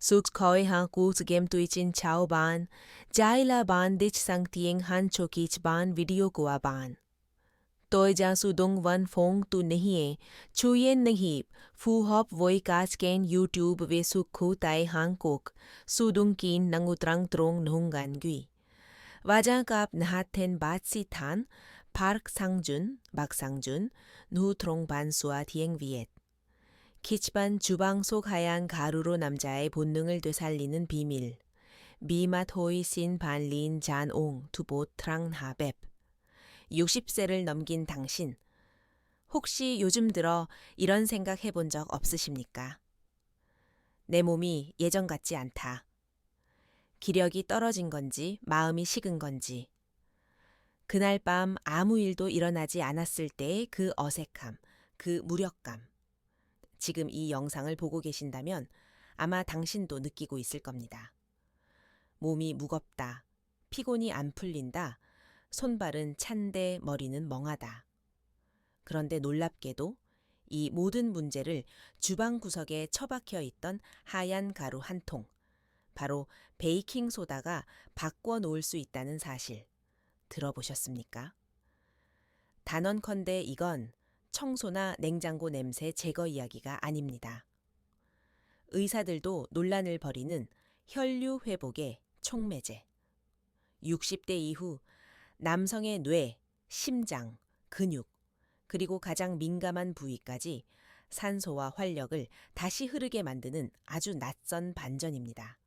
Suk khoi ha kus game tuichin chao ban, jaila ban dich sang tieng han chokich ban video koa ban. Tôi ra su dong văn phong tu nahi chuyen nahi phu hop voi kas ken YouTube ve su khu tai hang kok su dung kin nangutrang trong nungan gui. Waja kap nahaten bat si than Park Sangjun, Bak Sangjun, nu trong ban sua thieng viet. 키치반 주방 속 하얀 가루로 남자의 본능을 되살리는 비밀. 미맛 호이 신 반린 잔옹 두보 트랑 하뱁. 60세를 넘긴 당신. 혹시 요즘 들어 이런 생각 해본 적 없으십니까? 내 몸이 예전 같지 않다. 기력이 떨어진 건지 마음이 식은 건지. 그날 밤 아무 일도 일어나지 않았을 때의 그 어색함, 그 무력감. 지금 이 영상을 보고 계신다면 아마 당신도 느끼고 있을 겁니다. 몸이 무겁다, 피곤이 안 풀린다, 손발은 찬데 머리는 멍하다. 그런데 놀랍게도 이 모든 문제를 주방 구석에 처박혀 있던 하얀 가루 한 통, 바로 베이킹 소다가 바꿔 놓을 수 있다는 사실 들어보셨습니까? 단언컨대 이건 청소나 냉장고 냄새 제거 이야기가 아닙니다. 의사들도 논란을 벌이는 혈류 회복의 촉매제. 60대 이후 남성의 뇌, 심장, 근육, 그리고 가장 민감한 부위까지 산소와 활력을 다시 흐르게 만드는 아주 낯선 반전입니다.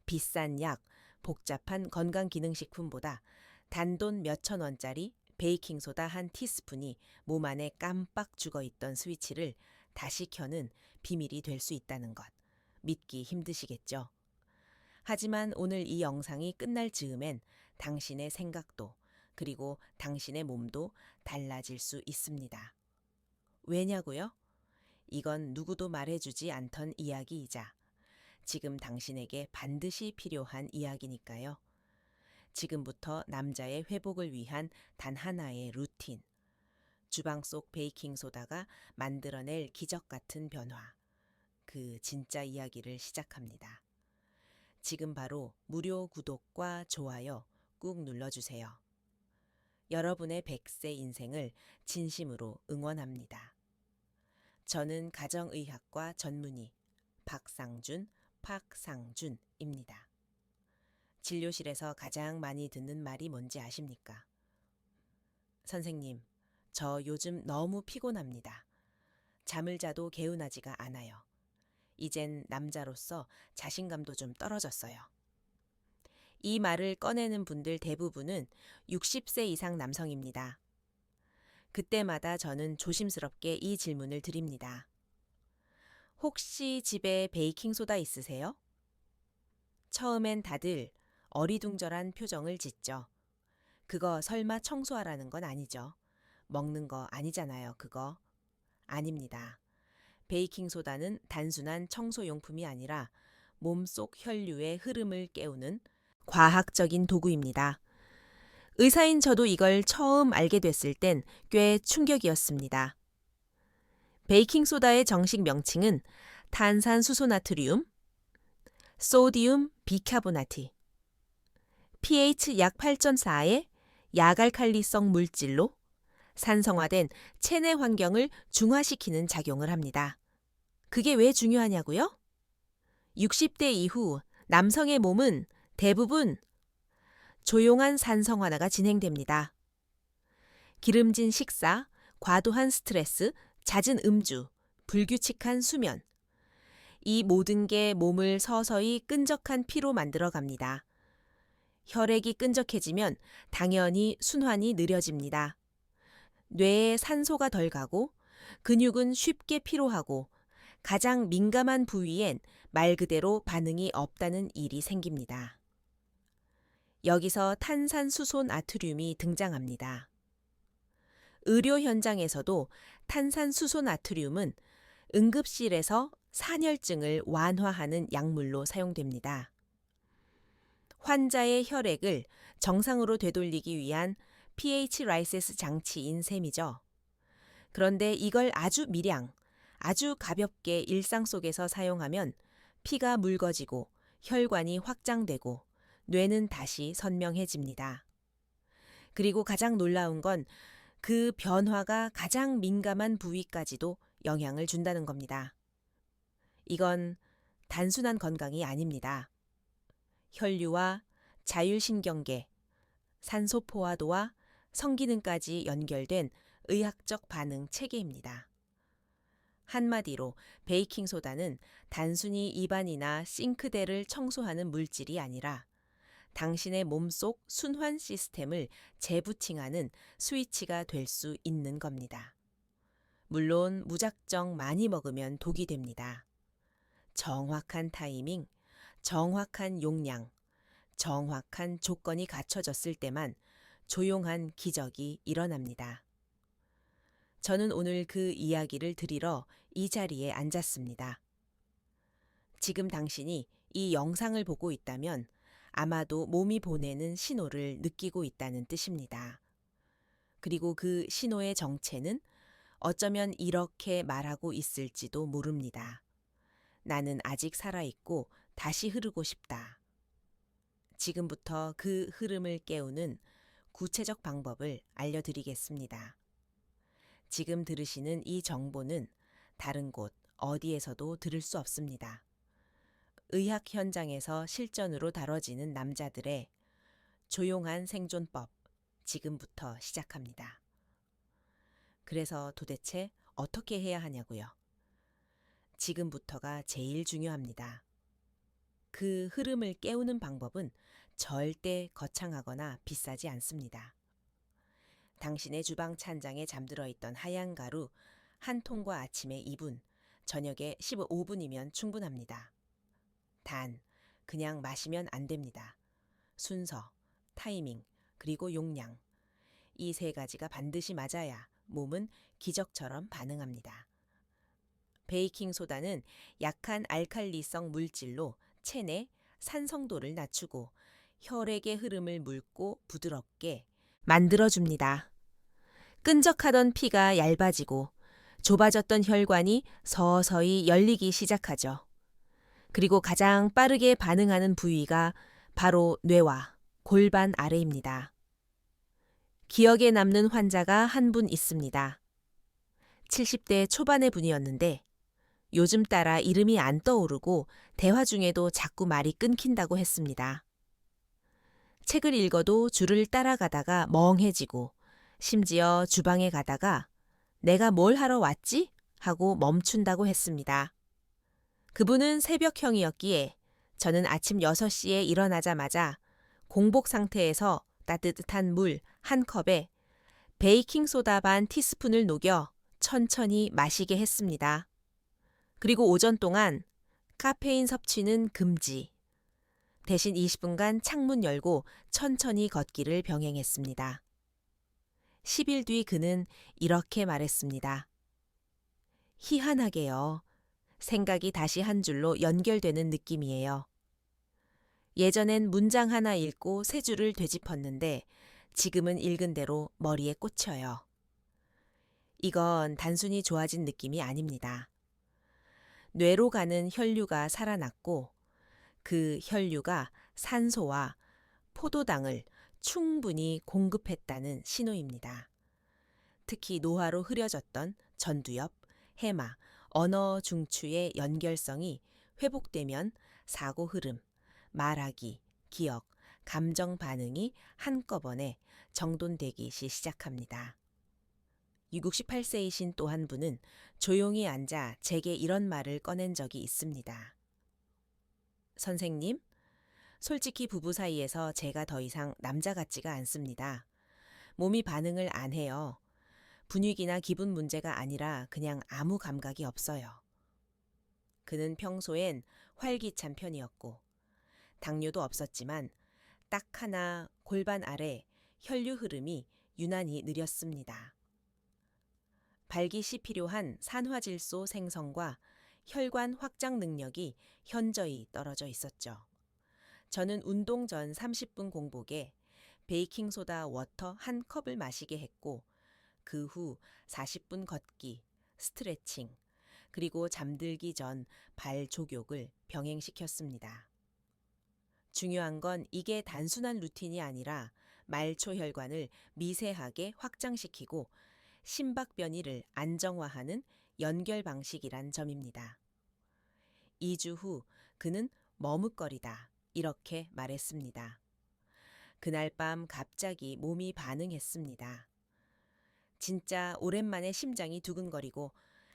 비싼 약, 복잡한 건강기능식품보다 단돈 몇천 원짜리 베이킹소다 한 티스푼이 몸 안에 깜빡 죽어있던 스위치를 다시 켜는 비밀이 될 수 있다는 것. 믿기 힘드시겠죠? 하지만 오늘 이 영상이 끝날 즈음엔 당신의 생각도 그리고 당신의 몸도 달라질 수 있습니다. 왜냐고요? 이건 누구도 말해주지 않던 이야기이자 지금 당신에게 반드시 필요한 이야기니까요. 지금부터 남자의 회복을 위한 단 하나의 루틴. 주방 속 베이킹소다가 만들어낼 기적 같은 변화. 그 진짜 이야기를 시작합니다. 지금 바로 무료 구독과 좋아요 꾹 눌러주세요. 여러분의 100세 인생을 진심으로 응원합니다. 저는 가정의학과 전문의 박상준입니다. 진료실에서 가장 많이 듣는 말이 뭔지 아십니까? 선생님, 저 요즘 너무 피곤합니다. 잠을 자도 개운하지가 않아요. 이젠 남자로서 자신감도 좀 떨어졌어요. 이 말을 꺼내는 분들 대부분은 60세 이상 남성입니다. 그때마다 저는 조심스럽게 이 질문을 드립니다. 혹시 집에 베이킹소다 있으세요? 처음엔 다들 어리둥절한 표정을 짓죠. 그거 설마 청소하라는 건 아니죠. 먹는 거 아니잖아요, 그거. 아닙니다. 베이킹소다는 단순한 청소용품이 아니라 몸속 혈류의 흐름을 깨우는 과학적인 도구입니다. 의사인 저도 이걸 처음 알게 됐을 땐 꽤 충격이었습니다. 베이킹소다의 정식 명칭은 탄산수소나트륨, 소디움 비카보나트, pH 약 8.4의 약알칼리성 물질로 산성화된 체내 환경을 중화시키는 작용을 합니다. 그게 왜 중요하냐고요? 60대 이후 남성의 몸은 대부분 조용한 산성환화가 진행됩니다. 기름진 식사, 과도한 스트레스, 잦은 음주, 불규칙한 수면. 이 모든 게 몸을 서서히 끈적한 피로 만들어 갑니다. 혈액이 끈적해지면 당연히 순환이 느려집니다. 뇌에 산소가 덜 가고 근육은 쉽게 피로하고 가장 민감한 부위엔 말 그대로 반응이 없다는 일이 생깁니다. 여기서 탄산수소 나트륨이 등장합니다. 의료 현장에서도 탄산수소 나트륨은 응급실에서 산혈증을 완화하는 약물로 사용됩니다. 환자의 혈액을 정상으로 되돌리기 위한 pH 라이세스 장치인 셈이죠. 그런데 이걸 아주 미량, 아주 가볍게 일상 속에서 사용하면 피가 묽어지고 혈관이 확장되고 뇌는 다시 선명해집니다. 그리고 가장 놀라운 건 그 변화가 가장 민감한 부위까지도 영향을 준다는 겁니다. 이건 단순한 건강이 아닙니다. 혈류와 자율신경계, 산소 포화도와 성기능까지 연결된 의학적 반응 체계입니다. 한마디로 베이킹소다는 단순히 입안이나 싱크대를 청소하는 물질이 아니라 당신의 몸속 순환 시스템을 재부팅하는 스위치가 될 수 있는 겁니다. 물론 무작정 많이 먹으면 독이 됩니다. 정확한 타이밍, 정확한 용량, 정확한 조건이 갖춰졌을 때만 조용한 기적이 일어납니다. 저는 오늘 그 이야기를 드리러 이 자리에 앉았습니다. 지금 당신이 이 영상을 보고 있다면 아마도 몸이 보내는 신호를 느끼고 있다는 뜻입니다. 그리고 그 신호의 정체는 어쩌면 이렇게 말하고 있을지도 모릅니다. 나는 아직 살아있고 다시 흐르고 싶다. 지금부터 그 흐름을 깨우는 구체적 방법을 알려드리겠습니다. 지금 들으시는 이 정보는 다른 곳 어디에서도 들을 수 없습니다. 의학 현장에서 실전으로 다뤄지는 남자들의 조용한 생존법, 지금부터 시작합니다. 그래서 도대체 어떻게 해야 하냐고요? 지금부터가 제일 중요합니다. 그 흐름을 깨우는 방법은 절대 거창하거나 비싸지 않습니다. 당신의 주방 찬장에 잠들어 있던 하얀 가루 한 통과 아침에 2분, 저녁에 15분이면 충분합니다. 단, 그냥 마시면 안 됩니다. 순서, 타이밍, 그리고 용량. 이 세 가지가 반드시 맞아야 몸은 기적처럼 반응합니다. 베이킹소다는 약한 알칼리성 물질로 체내 산성도를 낮추고 혈액의 흐름을 묽고 부드럽게 만들어줍니다. 끈적하던 피가 얇아지고 좁아졌던 혈관이 서서히 열리기 시작하죠. 그리고 가장 빠르게 반응하는 부위가 바로 뇌와 골반 아래입니다. 기억에 남는 환자가 한 분 있습니다. 70대 초반의 분이었는데 요즘 따라 이름이 안 떠오르고 대화 중에도 자꾸 말이 끊긴다고 했습니다. 책을 읽어도 줄을 따라가다가 멍해지고 심지어 주방에 가다가 내가 뭘 하러 왔지? 하고 멈춘다고 했습니다. 그분은 새벽형이었기에 저는 아침 6시에 일어나자마자 공복 상태에서 따뜻한 물 한 컵에 베이킹소다 반 티스푼을 녹여 천천히 마시게 했습니다. 그리고 오전 동안 카페인 섭취는 금지. 대신 20분간 창문 열고 천천히 걷기를 병행했습니다. 10일 뒤 그는 이렇게 말했습니다. 희한하게요. 생각이 다시 한 줄로 연결되는 느낌이에요. 예전엔 문장 하나 읽고 세 줄을 되짚었는데 지금은 읽은 대로 머리에 꽂혀요. 이건 단순히 좋아진 느낌이 아닙니다. 뇌로 가는 혈류가 살아났고 그 혈류가 산소와 포도당을 충분히 공급했다는 신호입니다. 특히 노화로 흐려졌던 전두엽, 해마, 언어 중추의 연결성이 회복되면 사고 흐름, 말하기, 기억, 감정 반응이 한꺼번에 정돈되기 시작합니다. 68세이신 또 한 분은 조용히 앉아 제게 이런 말을 꺼낸 적이 있습니다. 선생님, 솔직히 부부 사이에서 제가 더 이상 남자 같지가 않습니다. 몸이 반응을 안 해요. 분위기나 기분 문제가 아니라 그냥 아무 감각이 없어요. 그는 평소엔 활기찬 편이었고 당뇨도 없었지만 딱 하나 골반 아래 혈류 흐름이 유난히 느렸습니다. 발기시 필요한 산화질소 생성과 혈관 확장 능력이 현저히 떨어져 있었죠. 저는 운동 전 30분 공복에 베이킹소다 워터 한 컵을 마시게 했고 그 후 40분 걷기, 스트레칭, 그리고 잠들기 전 발 족욕을 병행시켰습니다. 중요한 건 이게 단순한 루틴이 아니라 말초 혈관을 미세하게 확장시키고 심박변이를 안정화하는 연결 방식이란 점입니다. 2주 후 그는 머뭇거리다 이렇게 말했습니다. 그날 밤 갑자기 몸이 반응했습니다. 진짜 오랜만에 심장이 두근거리고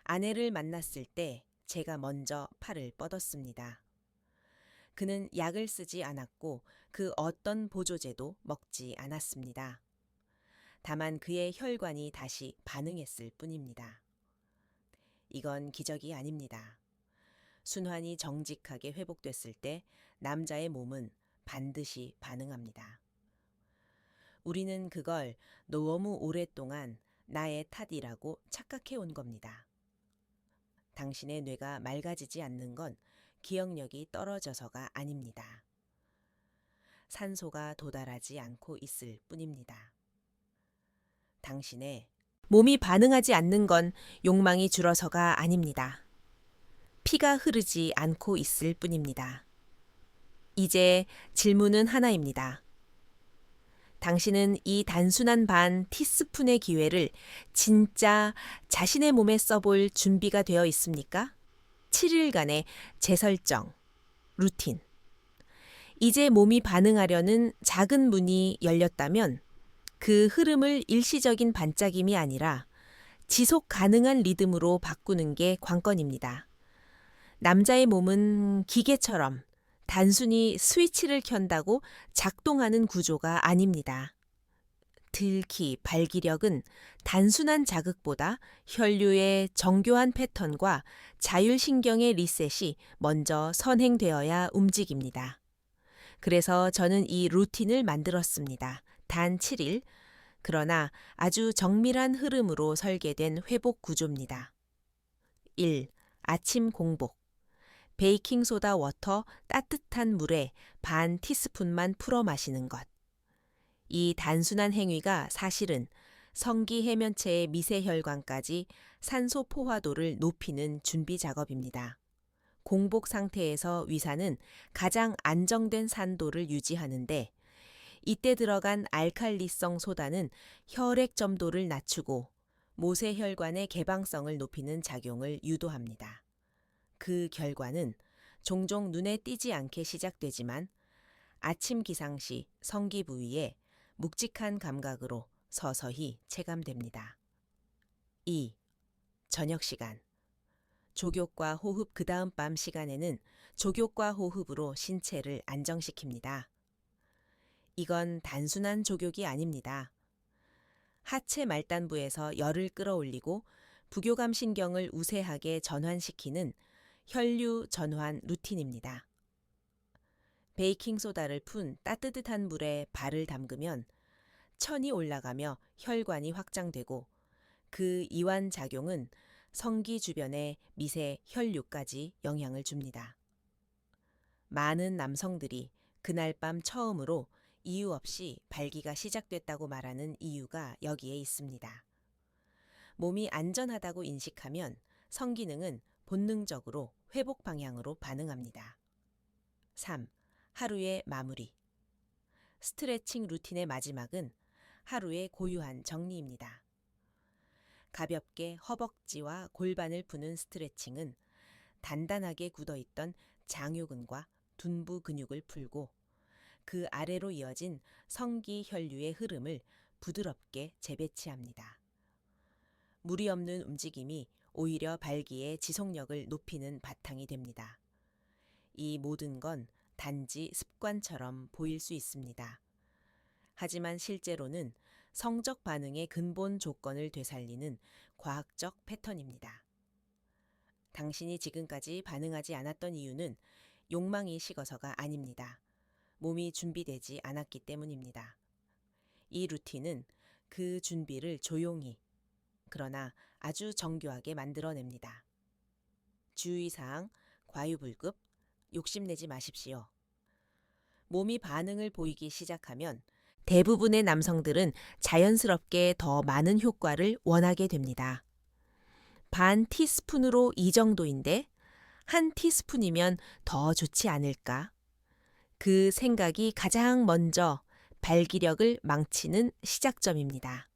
아내를 만났을 때 제가 먼저 팔을 뻗었습니다. 그는 약을 쓰지 않았고 그 어떤 보조제도 먹지 않았습니다. 다만 그의 혈관이 다시 반응했을 뿐입니다. 이건 기적이 아닙니다. 순환이 정직하게 회복됐을 때 남자의 몸은 반드시 반응합니다. 우리는 그걸 너무 오랫동안 나의 탓이라고 착각해 온 겁니다. 당신의 뇌가 맑아지지 않는 건 기억력이 떨어져서가 아닙니다. 산소가 도달하지 않고 있을 뿐입니다. 당신의 몸이 반응하지 않는 건 욕망이 줄어서가 아닙니다. 피가 흐르지 않고 있을 뿐입니다. 이제 질문은 하나입니다. 당신은 이 단순한 반 티스푼의 기회를 진짜 자신의 몸에 써볼 준비가 되어 있습니까? 7일간의 재설정, 루틴. 이제 몸이 반응하려는 작은 문이 열렸다면 그 흐름을 일시적인 반짝임이 아니라 지속 가능한 리듬으로 바꾸는 게 관건입니다. 남자의 몸은 기계처럼 단순히 스위치를 켠다고 작동하는 구조가 아닙니다. 들기, 발기력은 단순한 자극보다 혈류의 정교한 패턴과 자율신경의 리셋이 먼저 선행되어야 움직입니다. 그래서 저는 이 루틴을 만들었습니다. 단 7일, 그러나 아주 정밀한 흐름으로 설계된 회복 구조입니다. 1. 아침 공복. 베이킹소다 워터 따뜻한 물에 반 티스푼만 풀어 마시는 것. 이 단순한 행위가 사실은 성기 해면체의 미세혈관까지 산소 포화도를 높이는 준비 작업입니다. 공복 상태에서 위산은 가장 안정된 산도를 유지하는데 이때 들어간 알칼리성 소다는 혈액 점도를 낮추고 모세혈관의 개방성을 높이는 작용을 유도합니다. 그 결과는 종종 눈에 띄지 않게 시작되지만 아침 기상 시 성기 부위에 묵직한 감각으로 서서히 체감됩니다. 2. 저녁 시간. 족욕과 호흡 그 다음 밤 시간에는 족욕과 호흡으로 신체를 안정시킵니다. 이건 단순한 족욕이 아닙니다. 하체 말단부에서 열을 끌어올리고 부교감 신경을 우세하게 전환시키는 혈류 전환 루틴입니다. 베이킹소다를 푼 따뜻한 물에 발을 담그면 천이 올라가며 혈관이 확장되고 그 이완 작용은 성기 주변의 미세 혈류까지 영향을 줍니다. 많은 남성들이 그날 밤 처음으로 이유 없이 발기가 시작됐다고 말하는 이유가 여기에 있습니다. 몸이 안전하다고 인식하면 성기능은 본능적으로 회복 방향으로 반응합니다. 3. 하루의 마무리. 스트레칭 루틴의 마지막은 하루의 고유한 정리입니다. 가볍게 허벅지와 골반을 푸는 스트레칭은 단단하게 굳어있던 장요근과 둔부 근육을 풀고 그 아래로 이어진 성기 혈류의 흐름을 부드럽게 재배치합니다. 무리 없는 움직임이 오히려 발기의 지속력을 높이는 바탕이 됩니다. 이 모든 건 단지 습관처럼 보일 수 있습니다. 하지만 실제로는 성적 반응의 근본 조건을 되살리는 과학적 패턴입니다. 당신이 지금까지 반응하지 않았던 이유는 욕망이 식어서가 아닙니다. 몸이 준비되지 않았기 때문입니다. 이 루틴은 그 준비를 조용히, 그러나 아주 정교하게 만들어냅니다. 주의사항, 과유불급, 욕심내지 마십시오. 몸이 반응을 보이기 시작하면 대부분의 남성들은 자연스럽게 더 많은 효과를 원하게 됩니다. 반 티스푼으로 이 정도인데 한 티스푼이면 더 좋지 않을까? 그 생각이 가장 먼저 발기력을 망치는 시작점입니다.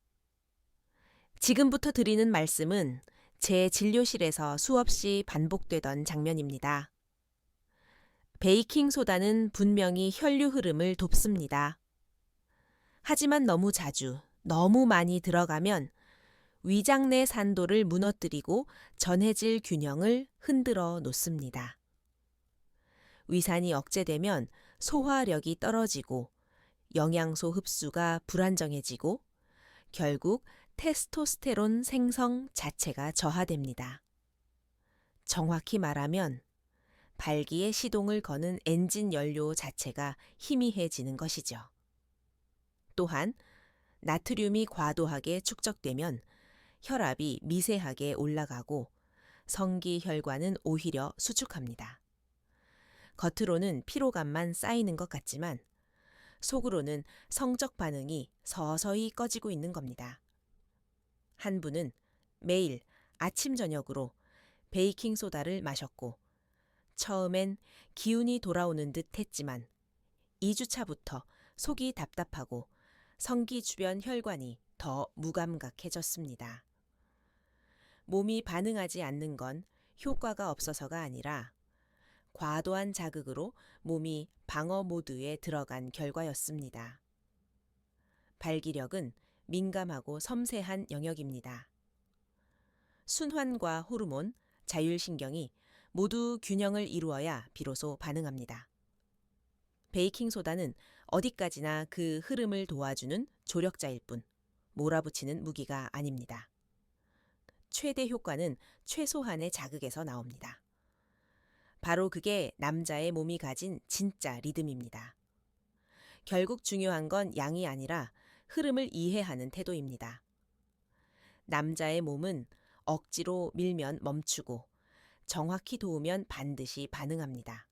지금부터 드리는 말씀은 제 진료실에서 수없이 반복되던 장면입니다. 베이킹소다는 분명히 혈류 흐름을 돕습니다. 하지만 너무 자주, 너무 많이 들어가면 위장 내 산도를 무너뜨리고 전해질 균형을 흔들어 놓습니다. 위산이 억제되면 소화력이 떨어지고 영양소 흡수가 불안정해지고 결국 테스토스테론 생성 자체가 저하됩니다. 정확히 말하면 발기에 시동을 거는 엔진 연료 자체가 희미해지는 것이죠. 또한 나트륨이 과도하게 축적되면 혈압이 미세하게 올라가고 성기혈관은 오히려 수축합니다. 겉으로는 피로감만 쌓이는 것 같지만 속으로는 성적 반응이 서서히 꺼지고 있는 겁니다. 한 분은 매일 아침 저녁으로 베이킹소다를 마셨고 처음엔 기운이 돌아오는 듯 했지만 2주차부터 속이 답답하고 성기 주변 혈관이 더 무감각해졌습니다. 몸이 반응하지 않는 건 효과가 없어서가 아니라 과도한 자극으로 몸이 방어 모드에 들어간 결과였습니다. 발기력은 민감하고 섬세한 영역입니다. 순환과 호르몬, 자율신경이 모두 균형을 이루어야 비로소 반응합니다. 베이킹소다는 어디까지나 그 흐름을 도와주는 조력자일 뿐 몰아붙이는 무기가 아닙니다. 최대 효과는 최소한의 자극에서 나옵니다. 바로 그게 남자의 몸이 가진 진짜 리듬입니다. 결국 중요한 건 양이 아니라 흐름을 이해하는 태도입니다. 남자의 몸은 억지로 밀면 멈추고 정확히 도우면 반드시 반응합니다.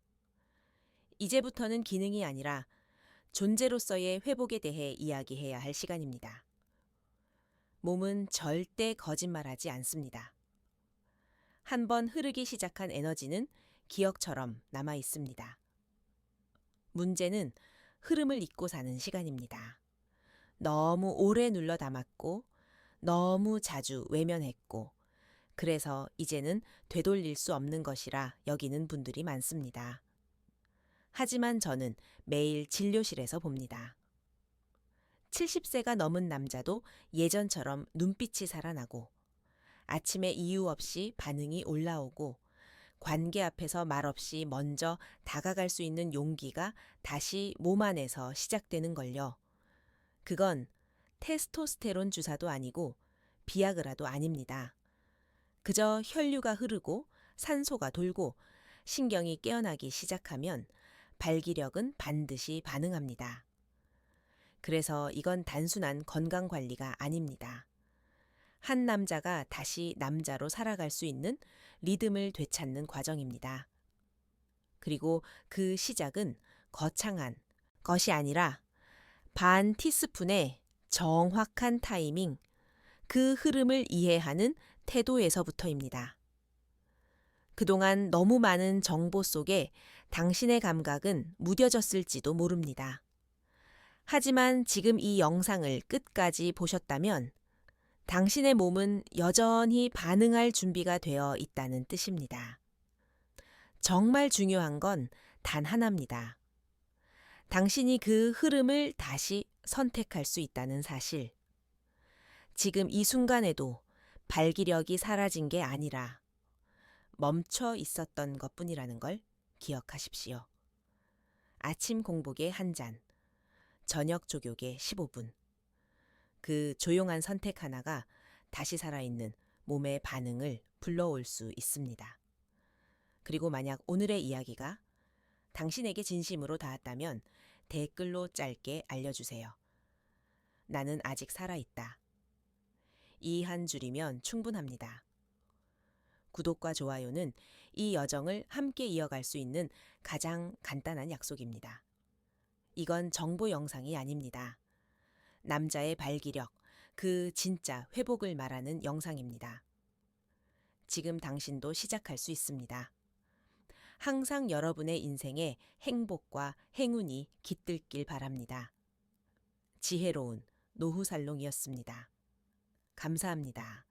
이제부터는 기능이 아니라 존재로서의 회복에 대해 이야기해야 할 시간입니다. 몸은 절대 거짓말하지 않습니다. 한번 흐르기 시작한 에너지는 기억처럼 남아 있습니다. 문제는 흐름을 잊고 사는 시간입니다. 너무 오래 눌러 담았고 너무 자주 외면했고 그래서 이제는 되돌릴 수 없는 것이라 여기는 분들이 많습니다. 하지만 저는 매일 진료실에서 봅니다. 70세가 넘은 남자도 예전처럼 눈빛이 살아나고 아침에 이유 없이 반응이 올라오고 관계 앞에서 말없이 먼저 다가갈 수 있는 용기가 다시 몸 안에서 시작되는 걸요. 그건 테스토스테론 주사도 아니고 비아그라도 아닙니다. 그저 혈류가 흐르고 산소가 돌고 신경이 깨어나기 시작하면 발기력은 반드시 반응합니다. 그래서 이건 단순한 건강관리가 아닙니다. 한 남자가 다시 남자로 살아갈 수 있는 리듬을 되찾는 과정입니다. 그리고 그 시작은 거창한 것이 아니라 반 티스푼의 정확한 타이밍, 그 흐름을 이해하는 태도에서부터입니다. 그동안 너무 많은 정보 속에 당신의 감각은 무뎌졌을지도 모릅니다. 하지만 지금 이 영상을 끝까지 보셨다면 당신의 몸은 여전히 반응할 준비가 되어 있다는 뜻입니다. 정말 중요한 건 단 하나입니다. 당신이 그 흐름을 다시 선택할 수 있다는 사실. 지금 이 순간에도 발기력이 사라진 게 아니라 멈춰 있었던 것뿐이라는 걸 기억하십시오. 아침 공복에 한 잔, 저녁 족욕에 15분. 그 조용한 선택 하나가 다시 살아있는 몸의 반응을 불러올 수 있습니다. 그리고 만약 오늘의 이야기가 당신에게 진심으로 닿았다면 댓글로 짧게 알려주세요. 나는 아직 살아있다. 이 한 줄이면 충분합니다. 구독과 좋아요는 이 여정을 함께 이어갈 수 있는 가장 간단한 약속입니다. 이건 정보 영상이 아닙니다. 남자의 발기력, 그 진짜 회복을 말하는 영상입니다. 지금 당신도 시작할 수 있습니다. 항상 여러분의 인생에 행복과 행운이 깃들길 바랍니다. 지혜로운 노후살롱이었습니다. 감사합니다.